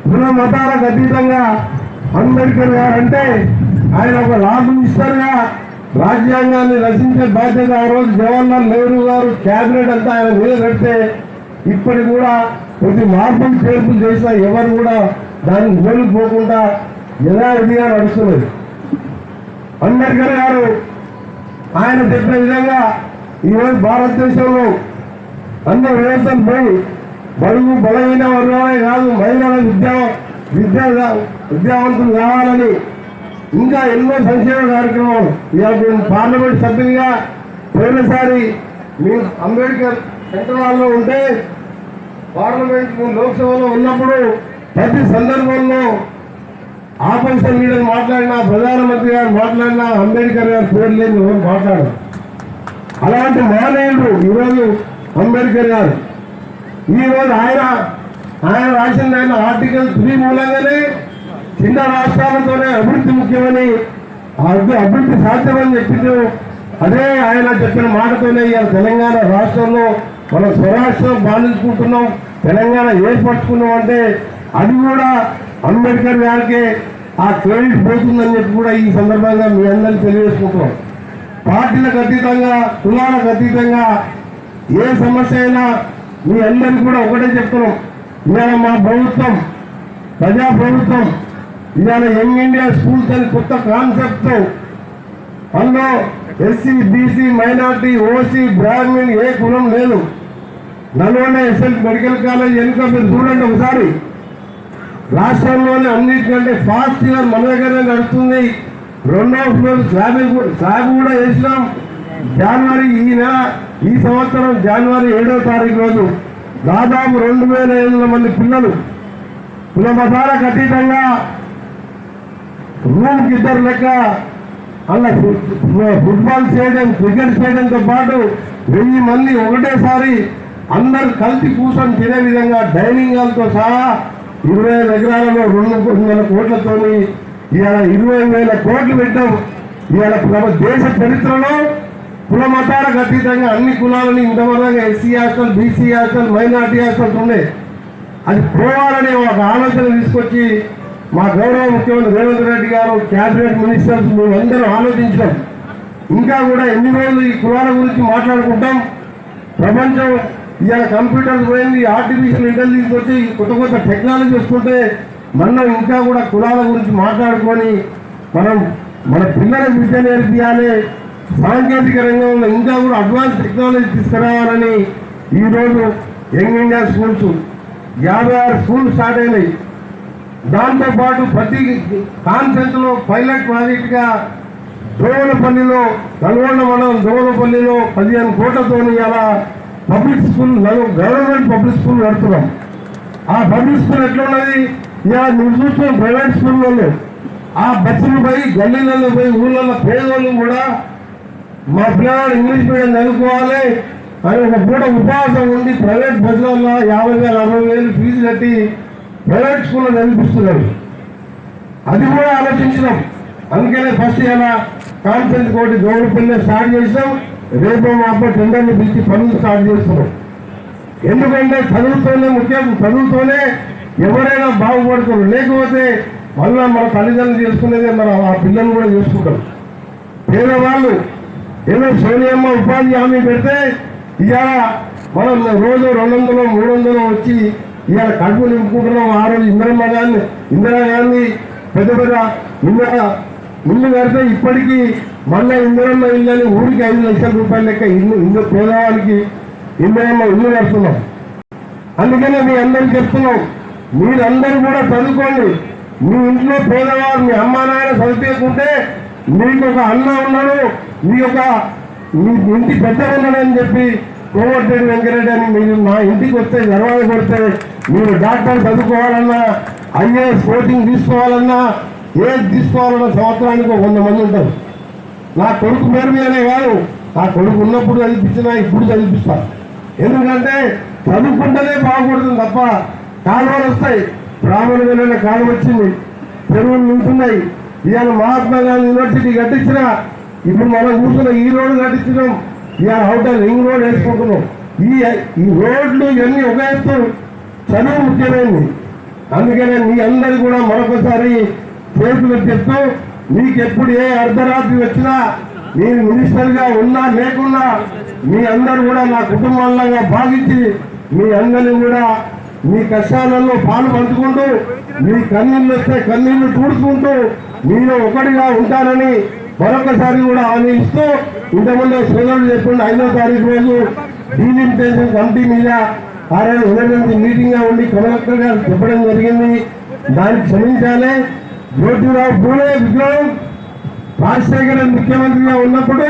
కుల మతాలకు అతీతంగా అంబేద్కర్ గారు అంటే ఆయన ఒక లా మినిస్టర్గా రాజ్యాంగాన్ని రచించే బాధ్యత ఆ రోజు జవహర్లాల్ నెహ్రూ గారు క్యాబినెట్ అంతా ఆయన మీద పెడితే ఇప్పటికి కూడా కొద్ది మార్పులు చేర్పులు చేసినా ఎవరు కూడా దాన్ని జోలిపోకుండా యథావిధిగా నడుస్తున్నది. అంబేద్కర్ గారు ఆయన చెప్పిన విధంగా ఈరోజు భారతదేశంలో అందరూ వ్యవస్థలు పోయి బడుగు బలహీన వర్గాలే కాదు మహిళల విద్యావంతులు కావాలని ఇంకా ఎన్నో సంక్షేమ కార్యక్రమాలు ఇవాళ పార్లమెంట్ సభ్యునిగా పోయినసారి మేము అంబేద్కర్ సెంట్రల్ హాల్లో ఉంటే పార్లమెంట్ లోక్సభలో ఉన్నప్పుడు ప్రతి సందర్భంలో ఆపోజిషన్ లీడర్ మాట్లాడినా ప్రధానమంత్రి గారు మాట్లాడినా అంబేద్కర్ గారు పేరు లేని మాట్లాడారు. అలాంటి మహనీయుడు ఈరోజు అంబేద్కర్ గారు. ఈరోజు ఆయన రాసిన ఆర్టికల్ 3 మూలంగానే చిన్న రాష్ట్రాలతోనే అభివృద్ధి ముఖ్యమని అభివృద్ధి సాధ్యమని చెప్పిండు. అదే ఆయన చెప్పిన మాటతోనే ఇవాళ తెలంగాణ రాష్ట్రంలో మనం స్వరాష్ట్రం బాధించుకుంటున్నాం, తెలంగాణ ఏర్పరచుకున్నాం అంటే అది కూడా అంబేద్కర్ గారికి ఆ క్రెడిట్ పోతుందని చెప్పి కూడా ఈ సందర్భంగా మీ అందరికీ తెలియజేసుకుంటున్నాం. పార్టీలకు అతీతంగా కులాలకు అతీతంగా ఏ సమస్య అయినా మీ అందరికీ కూడా ఒకటే చెప్తున్నాం. ఇవాళ మా ప్రభుత్వం ప్రజా ప్రభుత్వం ఇవాళ యంగ్ ఇండియా స్కూల్స్ అని కొత్త కాన్సెప్ట్తో అందులో SC BC minority OC Brahmin ఏ కులం లేదు. నల్గొండ ఎస్ఎల్ మెడికల్ కాలేజ్ ఎన్నిక మీరు చూడండి ఒకసారి. రాష్ట్రంలోనే అన్నిటికంటే ఫాస్ట్గా మన దగ్గరనే నడుస్తుంది. 2వ ఫ్లోర్ స్లాబ్ కూడా వేసినాం. జనవరి ఈ సంవత్సరం జనవరి 7వ తారీఖు రోజు దాదాపు 2500 మంది పిల్లలు కుల మతాలకు అతీతంగా రూమ్కి 2 లెక్క అలా ఫుట్బాల్ చేయడం క్రికెట్ చేయడంతో పాటు 1000 మంది ఒకటేసారి అందరు కలిసి కూర్చొని తినే విధంగా డైనింగ్ హాల్తో సహా 25 ఎకరాలలో 200 కోట్లతో ఇవాళ 20,000 కోట్లు పెట్టాం. ఇవాళ దేశ చరిత్రలో కుల మతాలకు అతీతంగా అన్ని కులాలని ఇంతవరకు SC hostel BC hostel minority hostels ఉండే అది పోవాలని ఒక ఆలోచన తీసుకొచ్చి మా గౌరవ ముఖ్యమంత్రి రేవంత్ రెడ్డి గారు క్యాబినెట్ మినిస్టర్స్ మేమందరూ ఆలోచించాం. ఇంకా కూడా ఎన్ని రోజులు ఈ కులాల గురించి మాట్లాడుకుంటాం. ప్రపంచం ఇవాళ కంప్యూటర్స్ పోయింది, ఆర్టిఫిషియల్ ఇంటెలిజెన్స్ వచ్చి కొత్త కొత్త టెక్నాలజీ వస్తుంటే మనం ఇంకా కూడా కులాల గురించి మాట్లాడుకొని మన పిల్లలకు విద్య నేర్పియాలి, సాంకేతిక రంగంలో ఇంకా కూడా అడ్వాన్స్ టెక్నాలజీ తీసుకురావాలని ఈరోజు young India schools 56 schools start అయినాయి. దాంతోపాటు ప్రతి కాన్ఫరెన్స్ లో పైలట్ ప్రాజెక్ట్ గా దోవలపల్లిలో నల్గొండ మండలం దోవలపల్లిలో 15 కోట్లతో ఇలా public school government public school నడుపుతున్నాం. ఆ పబ్లిక్ స్కూల్ ఎట్లా ఉన్నది ఇలా మీరు చూస్తున్నాం. ప్రైవేట్ స్కూల్లో ఆ బస్సులు పోయి గల్లీలలో పోయి ఊళ్ళల్లో పేదోళ్ళు కూడా మా పిల్లవాడు ఇంగ్లీష్ మీడియం చదువుకోవాలి అని ఒక పూట ఉపవాసం ఉండి ప్రైవేట్ బస్సులలో 50,000 60,000 ఫీజు కట్టి ప్రైవేట్ స్కూల్లో చదివిస్తున్నారు. అది కూడా ఆలోచించినాం. అందుకనే ఫస్ట్ ఇలా కాన్ఫరెన్స్ కోటి గౌరవపల్లి స్టార్ట్ చేసాం. రేపు మాపో టెండర్లు పిలిచి పనులు స్టార్ట్ చేస్తున్నాం. ఎందుకంటే చదువుతోనే ముఖ్యం, చదువుతోనే ఎవరైనా బాగుపడుతున్నారు. లేకపోతే మళ్ళా మన తల్లిదండ్రులు చేసుకునేదే మనం ఆ పిల్లలు కూడా చేసుకుంటాం. పేదవాళ్ళు ఏదో సోనియమ్మ ఉపాధి హామీ పెడితే ఇవాళ మనం రోజు 200 300 వచ్చి ఇవాళ కడుపు నింపుకుంటున్నాం. ఆ రోజు ఇందిరాగాంధీ పెద్ద ఇల్లు కడితే ఇప్పటికీ మళ్ళీ ఇందిరమ్మ ఇల్లు అని ఊరికి 5 లక్షల రూపాయల లెక్క ఇల్లు పేదవాళ్ళకి ఇందిరమ్మ ఇల్లు కడుతున్నాం. అందుకనే మీ అందరికి చెప్తున్నాం, మీరందరూ కూడా చదువుకోండి. మీ ఇంట్లో పేదవారు మీ అమ్మా నాయన చదివేకుంటే మీకు ఒక అన్న ఉన్నాడు, మీ ఇంటి పెద్ద ఉన్నాడని చెప్పి కోమటిరెడ్డి వెంకరెడ్డి అని మీరు మా ఇంటికి వస్తే గర్వాలు కొడితే మీరు డాక్టర్ చదువుకోవాలన్నా ఐఏఎస్ కోచింగ్ తీసుకోవాలన్నా ఏది తీసుకోవాలన్నా సంవత్సరానికి 100 మంది ఉంటారు. నా కొడుకు పేరు మీదనే కాదు, నా కొడుకు ఉన్నప్పుడు చదివించినా ఇప్పుడు చదివిస్తా. ఎందుకంటే చదువుకుంటేనే బాగుపడుతుంది తప్ప కాలువలు వస్తాయి. బ్రాహ్మణ కాలువ వచ్చింది, చెరువులు నింటున్నాయి. ఇవాళ మహాత్మా గాంధీ యూనివర్సిటీ కట్టించిన ఇప్పుడు మనం కూర్చున్న ఈ రోడ్డు కట్టించడం, ఇవాళ అవుటర్ రింగ్ రోడ్ వేసుకుంటున్నాం. ఈ రోడ్లు ఇవన్నీ ఒక ఎత్తు. చదువు ముఖ్యమైనది. అందుకనే మీ అందరు కూడా మరొకసారి చేతులు చెప్తూ మీకు ఎప్పుడు ఏ అర్ధరాత్రి వచ్చినా నేను మినిస్టర్గా ఉన్నా లేకున్నా మీ అందరూ కూడా నా కుటుంబాలంగా భావించి మీ అందరినీ కూడా మీ కష్టాలలో పాలు పంచుకుంటూ మీ కన్నీళ్ళు వస్తే కన్నీళ్లు తుడుచుకుంటూ మీరు ఒకటిగా ఉంటారని మరొకసారి కూడా హామీ ఇస్తూ ఇంతకుముందు సోదరుడు చెప్పండి 5వ తారీఖు రోజు డీలిమిటేషన్ కమిటీ మీద ఎమర్జెన్సీ మీటింగ్ గా ఉండి కలెక్టర్ గారు చెప్పడం జరిగింది. దాన్ని క్షమించాలి. జ్యోతిరావు పూలే విగ్రహం రాజశేఖర ముఖ్యమంత్రిగా ఉన్నప్పుడు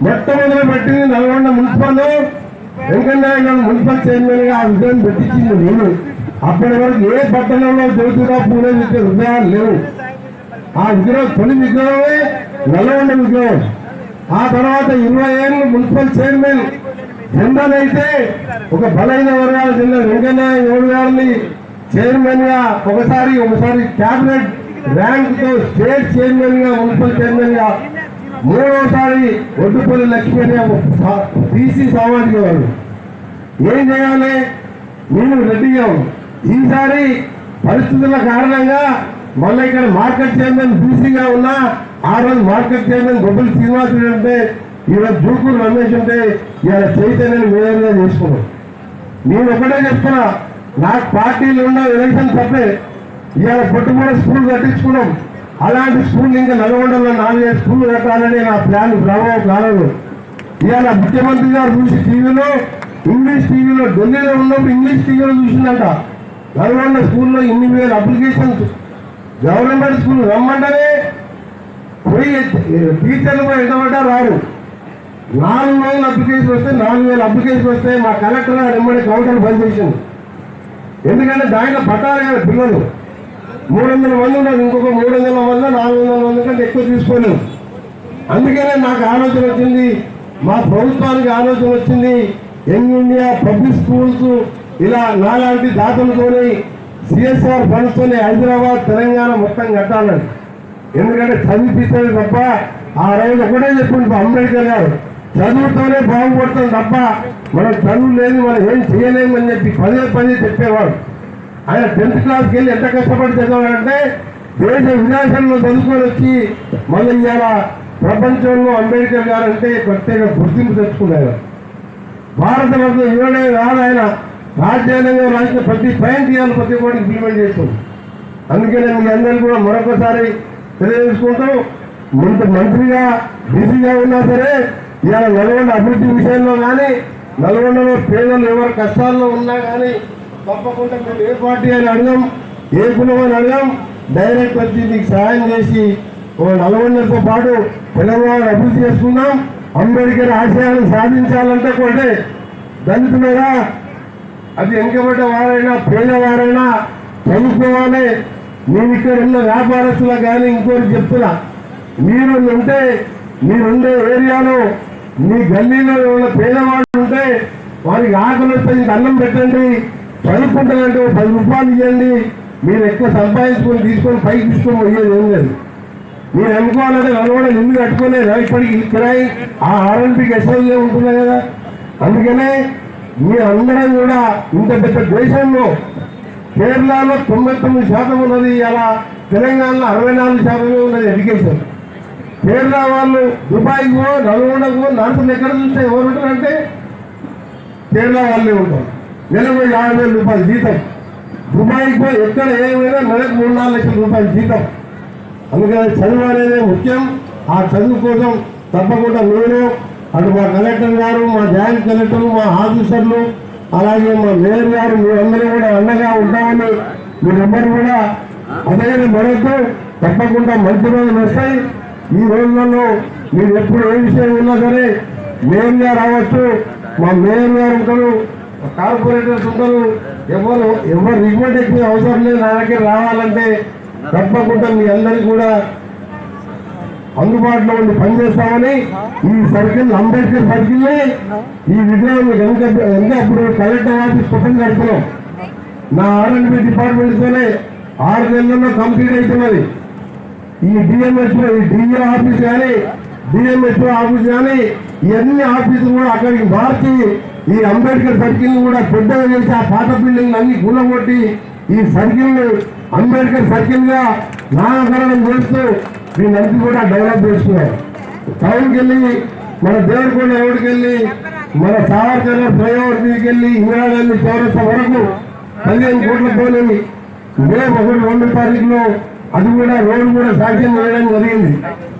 మొట్టమొదలు పెట్టింది Nalgonda municipal Venkaiah municipal chairman గా ఆ విగ్రహం పెట్టించింది నేను. అప్పటి వరకు ఏ పట్టణంలో జ్యోతిరావు పూలే విగ్రహాలు లేవు. ఆ విగ్రహం తొలి విగ్రహమే నల్గొండ విగ్రహం. ఆ తర్వాత 20 ఏళ్ళు మున్సిపల్ చైర్మన్ జనరల్ అయితే ఒక బలైన వర్గాల జిల్లా వెంకయ్య గౌడ్ గారిని చైర్మన్ గా ఒకసారి క్యాబినెట్ ర్యాంక్ తో స్టేట్ చైర్మన్ గా మున్సిపల్ చైర్మన్ గా 3వసారి ఒడ్డుపల్లి లక్ష్మి అనే బీసీ సామాజిక వర్గం. ఏం చేయాలి? నేను రెడ్డిగా ఈసారి పరిస్థితుల కారణంగా మళ్ళీ ఇక్కడ మార్కెట్ చైర్మన్ బీసీగా ఉన్నా ఆ రోజు మార్కెట్ చైర్మన్ గొప్పలు శ్రీనివాసుడు అంటే ఈరోజు జూకూరు రమేష్ ఉంటే ఇలా చైతన్యాన్ని మేయర్గా చేసుకున్నాం. నేను ఒకటే చెప్తున్నా, నాకు పార్టీలు ఉన్న ఎలక్షన్ తప్పే. ఇవాళ పొట్టుమూడ స్కూల్ కట్టించుకున్నాం. అలాంటి స్కూల్ ఇంకా నల్గొండలో 4-5 స్కూళ్ళు కట్టాలని నా ప్లాన్ ప్రభావం కాలేదు. ఇవాళ ముఖ్యమంత్రి గారు చూసి టీవీలో ఇంగ్లీష్ టీవీలో ఢిల్లీలో ఉన్నప్పుడు ఇంగ్లీష్ టీవీలో చూసిందంట నల్గొండ స్కూల్లో 8,000 అప్లికేషన్స్ గవర్నమెంట్ స్కూల్ రమ్మంటేనే పోయి టీచర్లు పోయి ఎంతమంటా రారు. 4,000 అప్లికేషన్ వస్తే 4,000 అప్లికేషన్ వస్తే మా కలెక్టర్ గారు ఎమ్మడి కౌంటర్ బంద్ చేసింది. ఎందుకంటే దాంట్లో పట్టాలి కదా పిల్లలు. 300 మంది ఉన్నారు, ఇంకొక 300 మంది 400 మంది కంటే ఎక్కువ తీసుకోలేము. అందుకనే నాకు ఆలోచన వచ్చింది, మా ప్రభుత్వానికి ఆలోచన వచ్చింది, యంగ్ ఇండియా పబ్లిక్ స్కూల్స్ ఇలా నాలాంటి దాతలతోని సిఎస్ఆర్ ఫండ్స్తోనే హైదరాబాద్ తెలంగాణ మొత్తం కట్టాలని. ఎందుకంటే చదివిపిస్తుంది తప్ప ఆ రోజు ఒకటే చెప్పింది అంబేద్కర్ గారు, చదువుతోనే బాగుపడతాం తప్ప మనం చదువు లేదు మనం ఏం చేయలేమని చెప్పి పదే చెప్పేవాడు. ఆయన 10th క్లాస్కి వెళ్ళి ఎంత కష్టపడి చదివాడంటే దేశ విదేశాల్లో చదువుకొని వచ్చి మళ్ళీ ఇవాళ ప్రపంచంలో అంబేద్కర్ గారు అంటే ప్రత్యేక గుర్తింపు తెచ్చుకున్నారు. భారతవర్గం ఇవ్వడే కాదు, ఆయన రాజ్యాంగంగా రాసిన ప్రతి పాయింట్ ఇవాళ ప్రతి ఒక్కటి ఇంప్లిమెంట్ చేస్తుంది. అందుకనే మీ అందరూ కూడా మరొకసారి తెలియజేసుకుంటూ మంత్రిగా బిజీగా ఉన్నా సరే ఇవాళ నల్గొండ అభివృద్ధి విషయంలో కానీ నల్గొండలో పేదలు ఎవరు కష్టాల్లో ఉన్నా కానీ తప్పకుండా మేము ఏ పార్టీ అని అడగం, ఏ కులం అని అడగం, డైరెక్ట్ వచ్చి మీకు సహాయం చేసి నల్గొండతో పాటు తెలంగాణ అభివృద్ధి చేసుకుందాం. అంబేద్కర్ ఆశయాలను సాధించాలంటే కూడా దళితులుగా అది వెనుకబడ్డ వారైనా పేదవారైనా చదువుకోవాలి. నేను ఇక్కడ ఉన్న వ్యాపారస్తులకు కానీ ఇంకోటి చెప్తున్నా, మీరుండే ఏరియాలో మీ గల్లీలో ఉన్న పేదవాళ్ళు ఉంటే వారికి ఆకలి వస్తే ఇంక అన్నం పెట్టండి, చదువుకుంటారంటే 10 రూపాయలు ఇవ్వండి. మీరు ఎక్కువ సంపాదించుకొని తీసుకొని పైకి తీసుకొని పోయేది ఏం లేదు. మీరు అనుకోవాలంటే నల్గొండ ఇల్లు కట్టుకోలేదు ఇప్పటికి కిరాయి ఆ ఆర్ఎన్పీకి ఎస్ఎల్ఏ ఉంటున్నాయి కదా. అందుకనే మీ అందరం కూడా ఇంత పెద్ద దేశంలో కేరళలో 99% ఉన్నది, అలా తెలంగాణలో 64% ఉన్నది ఎడ్యుకేషన్. కేరళ వాళ్ళు దుబాయ్కు నల్గొండకు నడుపులు ఎక్కడ చూస్తే ఎవరు ఉంటారంటే కేరళ వాళ్ళే ఉంటారు. నెలకు 50,000 రూపాయలు జీతం. దుబాయ్కు ఎక్కడ ఏమైనా నెలకు 3-4 లక్షల రూపాయలు జీతం. అందుకని చదువు అనేది ముఖ్యం. ఆ చదువు కోసం తప్పకుండా నేను అటు మా కలెక్టర్ గారు, మా జాయింట్ కలెక్టర్, మా ఆఫీసర్లు, అలాగే మా మేయర్ గారు మీరందరూ కూడా అండగా ఉంటామని మీరందరూ కూడా అదే మనకు తప్పకుండా మంచి రోజులు వస్తాయి. ఈ రోజులలో మీరు ఎప్పుడు ఏ విషయం ఉన్నా సరే మేయర్ గారు రావచ్చు, మా మేయర్ గారు ఉంటారు, కార్పొరేటర్స్ ఉంటారు, ఎవరు రిక్వెస్ట్ ఎక్కువ అవసరం లేదు. నా దగ్గర రావాలంటే తప్పకుండా మీ అందరికీ కూడా అందుబాటులో ఉండి పనిచేస్తామని ఈ సర్కిల్ అంబేద్కర్ సర్కిల్ ఈ విగ్రహం ఇంకా ఇప్పుడు కలెక్టర్ ఆఫీస్ కొత్తగా కడుతున్నాం. నా ఆర్ఎండ్బి డిపార్ట్మెంట్తోనే 6 నెలల్లో కంప్లీట్ అవుతున్నది. ఈ డిఎంహెచ్ఓ ఈ డిఏ ఆఫీస్ కానీ డిఎంహెచ్ఓ ఆఫీస్ కానీ ఇవన్నీ ఆఫీసులు కూడా అక్కడికి మార్చి ఈ అంబేద్కర్ సర్కిల్ కూడా పెద్దగా చేసి ఆ పాత బిల్డింగ్ అన్ని కూలగొట్టి ఈ సర్కిల్ అంబేద్కర్ సర్కిల్ గా నామకరణం చేస్తూ దీనంతా కూడా డెవలప్ చేస్తున్నారు. టౌన్కి వెళ్ళి మన దేవరకొండ రోడ్డుకి వెళ్ళి మన సావర్కర్ ఫ్లైఓవర్ మీదకి వెళ్ళి ఇందిరాగాంధీ చౌరస్తా వరకు 15 కోట్లతో మే 1, 2 తారీఖులో అది కూడా రోడ్డు కూడా శాంక్షన్ చేయడం జరిగింది.